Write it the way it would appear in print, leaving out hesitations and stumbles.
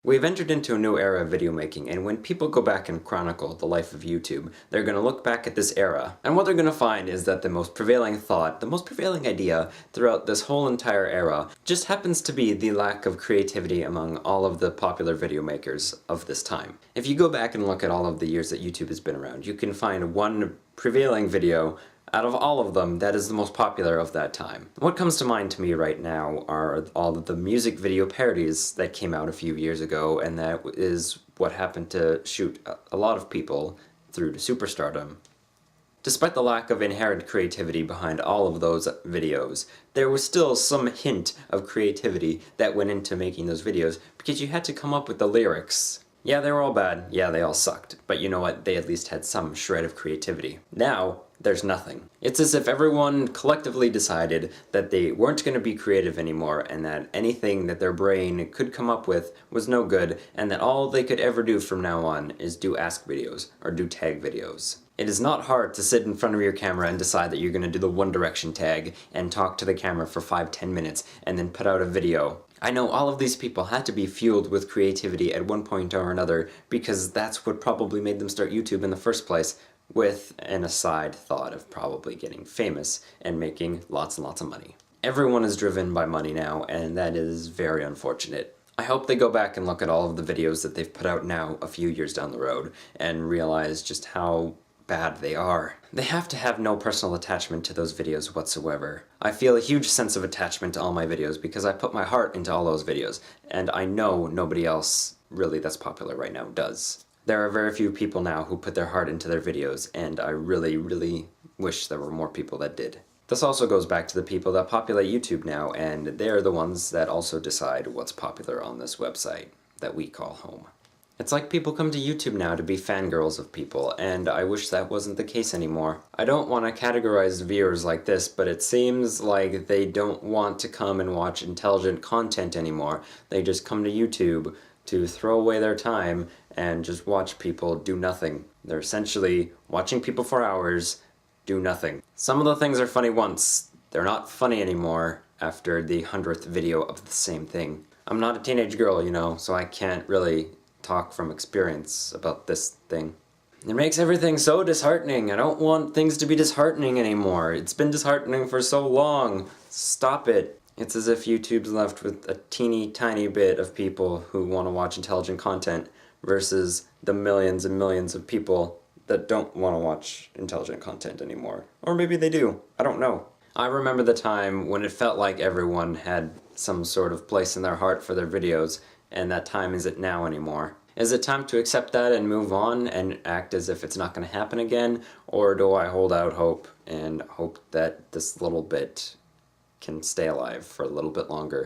We've entered into a new era of video making, and when people go back and chronicle the life of YouTube, they're going to look back at this era, and what they're going to find is that the most prevailing thought, the most prevailing idea throughout this whole entire era just happens to be the lack of creativity among all of the popular video makers of this time. If you go back and look at all of the years that YouTube has been around, you can find one prevailing video out of all of them, that is the most popular of that time. What comes to mind to me right now are all of the music video parodies that came out a few years ago, and that is what happened to shoot a lot of people through to superstardom. Despite the lack of inherent creativity behind all of those videos, there was still some hint of creativity that went into making those videos, because you had to come up with the lyrics. Yeah, they were all bad, yeah, they all sucked, but you know what, they at least had some shred of creativity. Now, there's nothing. It's as if everyone collectively decided that they weren't going to be creative anymore, and that anything that their brain could come up with was no good, and that all they could ever do from now on is do ask videos, or do tag videos. It is not hard to sit in front of your camera and decide that you're going to do the One Direction tag, and talk to the camera for 5-10 minutes, and then put out a video. I know all of these people had to be fueled with creativity at one point or another, because that's what probably made them start YouTube in the first place, with an aside thought of probably getting famous and making lots and lots of money. Everyone is driven by money now, and that is very unfortunate. I hope they go back and look at all of the videos that they've put out now a few years down the road and realize just how bad they are. They have to have no personal attachment to those videos whatsoever. I feel a huge sense of attachment to all my videos because I put my heart into all those videos, and I know nobody else really that's popular right now does. There are very few people now who put their heart into their videos, and I really, really wish there were more people that did. This also goes back to the people that populate YouTube now, and they're the ones that also decide what's popular on this website that we call home. It's like people come to YouTube now to be fangirls of people, and I wish that wasn't the case anymore. I don't want to categorize viewers like this, but it seems like they don't want to come and watch intelligent content anymore. They just come to YouTube to throw away their time and just watch people do nothing. They're essentially watching people for hours, do nothing. Some of the things are funny once, they're not funny anymore after the 100th video of the same thing. I'm not a teenage girl, you know, so I can't really talk from experience about this thing. It makes everything so disheartening. I don't want things to be disheartening anymore. It's been disheartening for so long. Stop it. It's as if YouTube's left with a teeny tiny bit of people who want to watch intelligent content versus the millions and millions of people that don't want to watch intelligent content anymore. Or maybe they do. I don't know. I remember the time when it felt like everyone had some sort of place in their heart for their videos, and that time isn't now anymore. Is it time to accept that and move on and act as if it's not going to happen again? Or do I hold out hope and hope that this little bit can stay alive for a little bit longer?